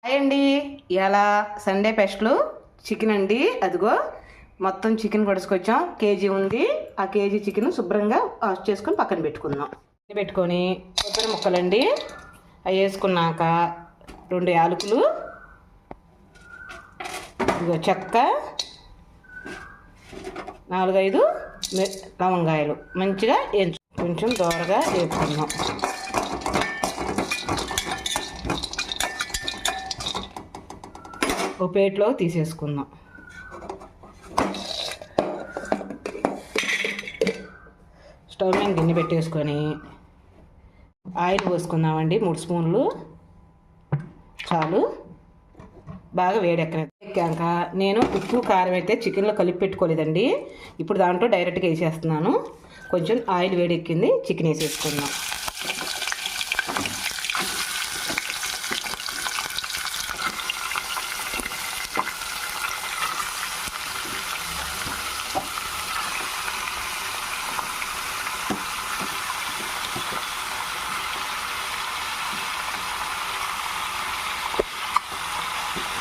Hi అండి. ఇలా Sunday special chicken అండి. అదిగో మొత్తం చికెన్ కొడుచుకొచ్చాం. కేజీ ఉంది. ఆ కేజీ చికెన్ శుభ్రంగా వాష్ చేసుకొని పక్కన పెట్టుకుందాం. పెట్టుకొని కొబ్బరి ముక్కలండి అవి వేసుకున్నాక 2 యాలకులు, ఇదిగో చెక్క, 4-5 లవంగాయలు మంచిగా కొంచెం దోరగా వేసుకుందాం. ఒక ప్లేట్లో తీసేసుకుందాం. స్టవ్ మీద గిన్నె పెట్టేసుకొని ఆయిల్ పోసుకుందామండి. 3 స్పూన్లు చాలు. బాగా వేడెక్కాక నేను ఉప్పు కారం అయితే చికెన్లో కలిపి పెట్టుకోలేదండి. ఇప్పుడు దాంట్లో డైరెక్ట్గా వేసేస్తున్నాను. కొంచెం ఆయిల్ వేడెక్కింది, చికెన్ వేసేసుకుందాం.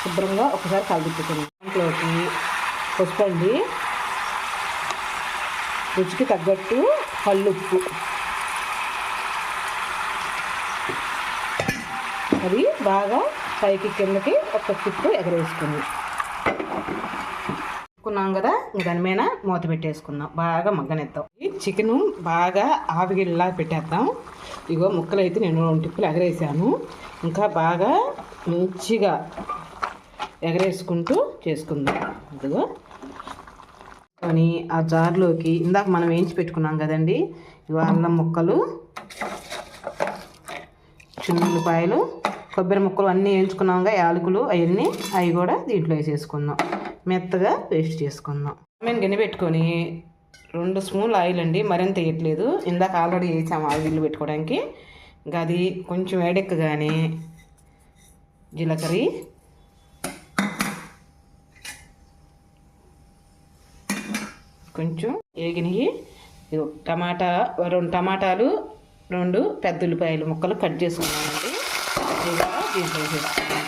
శుభ్రంగా ఒకసారి కలిపిట్టుకుని దాంట్లోకి పసుపు అండి, రుచికి తగ్గట్టు కల్లుప్పు, అది బాగా పైకి కిందకి ఒక చుట్టూ ఎగరేసుకుంది. అనుకున్నాం కదా, దాని మీద మూత పెట్టేసుకుందాం. బాగా మగ్గనెత్తాం. చికెను బాగా ఆవిగిల్లా పెట్టేద్దాం. ఇగో ముక్కలు అయితే నేను 2 టిప్పులు ఎగరేసాను. ఇంకా బాగా మంచిగా ఎగరేసుకుంటూ చేసుకుందాం. ఇదిగో కానీ ఆ జార్లోకి ఇందాక మనం వేయించి పెట్టుకున్నాం కదండి, ఇవి అల్లం ముక్కలు, చిన్నుల్లిపాయలు, కొబ్బరి ముక్కలు అన్నీ వేయించుకున్నాంగా, యాలకులు అవన్నీ, అవి కూడా దీంట్లో వేసేసుకుందాం. మెత్తగా పేస్ట్ చేసుకుందాం. మేము గిన్నె పెట్టుకొని 2 స్పూన్లు ఆయిల్ అండి, మరింత వేయట్లేదు. ఇందాక ఆల్రెడీ వేసాము ఆయిల్ పెట్టుకోవడానికి. ఇంకా అది కొంచెం వేడెక్కగానే జీలకర్ర, కొంచెం వేగినవి, 2 టమాటాలు, 2 పెద్ద ఉల్లిపాయలు ముక్కలు కట్ చేసుకున్నామండి. ఇలా దీంట్లో వేసేసుకున్నాం.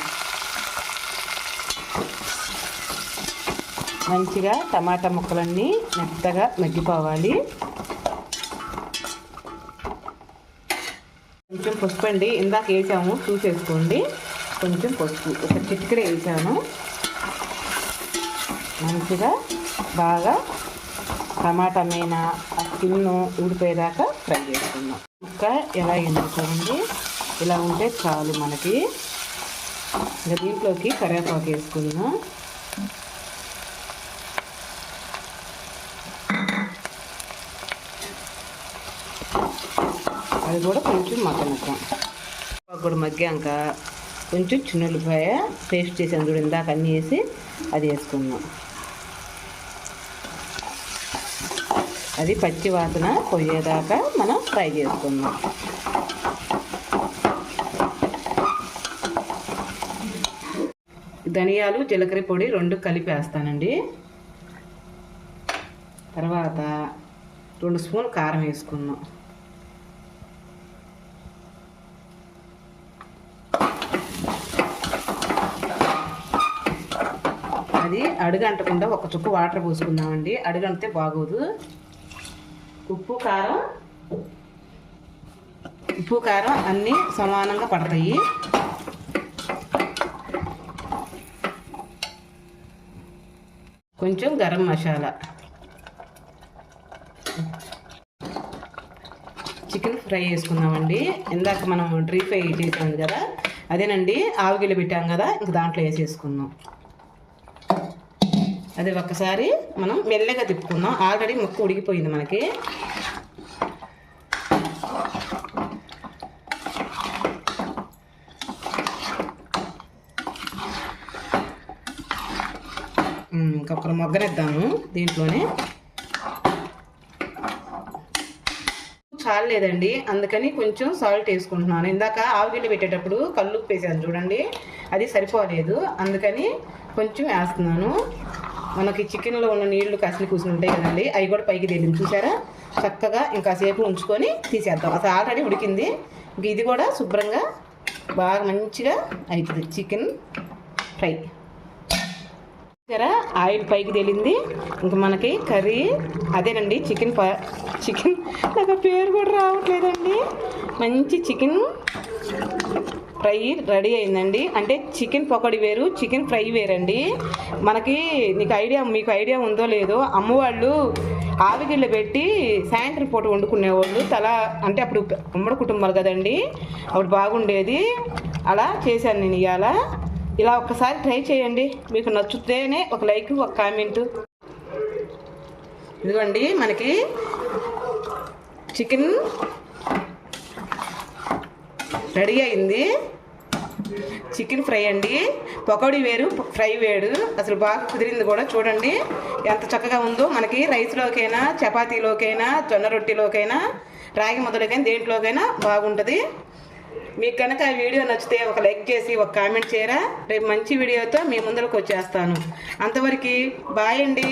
మంచిగా టమాటా ముక్కలన్నీ మెత్తగా మగ్గిపోవాలి. కొంచెం పసుపు అండి, ఇందాక వేసాము చూసేసుకోండి. కొంచెం పసుపు ఒక చిటికెడు వేసాను. మంచిగా బాగా టమాటా మీద ఆ స్కిన్ ఊడిపోయేదాకా ఫ్రై చేసుకుందాం. ఇంకా ఎలా ఎండుకోండి, ఇలా ఉంటే చాలు మనకి. ఇంకా దీంట్లోకి కరివేపాకు వేసుకుందాం. అది కూడా కొంచెం మగ్గనిద్దాం. కూడా మగ్గాక కొంచెం చిన్నుల్లిపాయ పేస్ట్ చేసాను చూడు, ఇందాక అన్నీ వేసి అది వేసుకుందాం. అది పచ్చి వాసన పోయేదాకా మనం ఫ్రై చేసుకుందాం. ధనియాలు, జీలకర్ర పొడి 2 కలిపి వేస్తానండి. తర్వాత 2 స్పూన్లు కారం వేసుకుందాం. అది అడుగంటకుండా ఒక చుక్క వాటర్ పోసుకుందామండి. అడుగంటే బాగోదు. ఉప్పు కారం అన్నీ సమానంగా పడతాయి. కొంచెం గరం మసాలా, చికెన్ ఫ్రై చేసుకుందామండి. ఇందాక మనం డ్రీ ఫ్రై చేసాం కదా, అదేనండి ఆవిగిలో పెట్టాం కదా, ఇంక దాంట్లో వేసేసుకుందాం. అది ఒక్కసారి మనం మెల్లగా తిప్పుకుందాం. ఆల్రెడీ ముక్క ఉడికిపోయింది మనకి. ఇంకొకరు మొగ్గనిద్దాము. దీంట్లోనే చాలేదండి, అందుకని కొంచెం సాల్ట్ వేసుకుంటున్నాను. ఇందాక ఆవిగిళ్ళు పెట్టేటప్పుడు కల్లుప్పు వేసాను చూడండి, అది సరిపోలేదు, అందుకని కొంచెం వేస్తున్నాను. మనకి చికెన్లో ఉన్న నీళ్లు కాసిన కూసుని ఉంటాయి కదండి, అవి కూడా పైకి తేలింది చూసారా. చక్కగా ఇంకాసేపు ఉంచుకొని తీసేద్దాం. అసలు ఆల్రెడీ ఉడికింది. ఇంక ఇది కూడా శుభ్రంగా బాగా మంచిగా అవుతుంది చికెన్ ఫ్రై. సరే ఆయిల్ పైకి తేలింది. ఇంకా మనకి కర్రీ అదేనండి చికెన్ నాకు పేరు కూడా రావట్లేదండి. మంచి చికెన్ ఫ్రై రెడీ అయిందండి. అంటే చికెన్ పకోడీ వేరు, చికెన్ ఫ్రై వేరండి. మీకు ఐడియా ఉందో లేదో, అమ్మవాళ్ళు ఆవిగిళ్ళు పెట్టి సాయంత్రం పూట వండుకునేవాళ్ళు. అంటే అప్పుడు ఉమ్మడి కుటుంబాలు కదండి, అప్పుడు బాగుండేది. అలా చేశాను నేను ఇవాళ. ఇలా ఒక్కసారి ట్రై చేయండి, మీకు నచ్చితేనే ఒక లైక్, ఒక కామెంట్. ఇదిగోండి మనకి చికెన్ రెడీ అయింది. చికెన్ ఫ్రై అండి. పకోడీ వేరు, ఫ్రై వేరు. అసలు బాగా కుదిరింది కూడా. చూడండి ఎంత చక్కగా ఉందో. మనకి రైస్లోకైనా, చపాతీలోకైనా, జొన్న రొట్టెలోకైనా, రాగి ముద్దలోకైనా, దేంట్లోకైనా బాగుంటుంది. మీకు కనుక ఆ వీడియో నచ్చితే ఒక లైక్ చేసి ఒక కామెంట్ చేయరా. రేపు మంచి వీడియోతో మీ ముందరకు వచ్చేస్తాను. అంతవరకు బాయ్ అండి.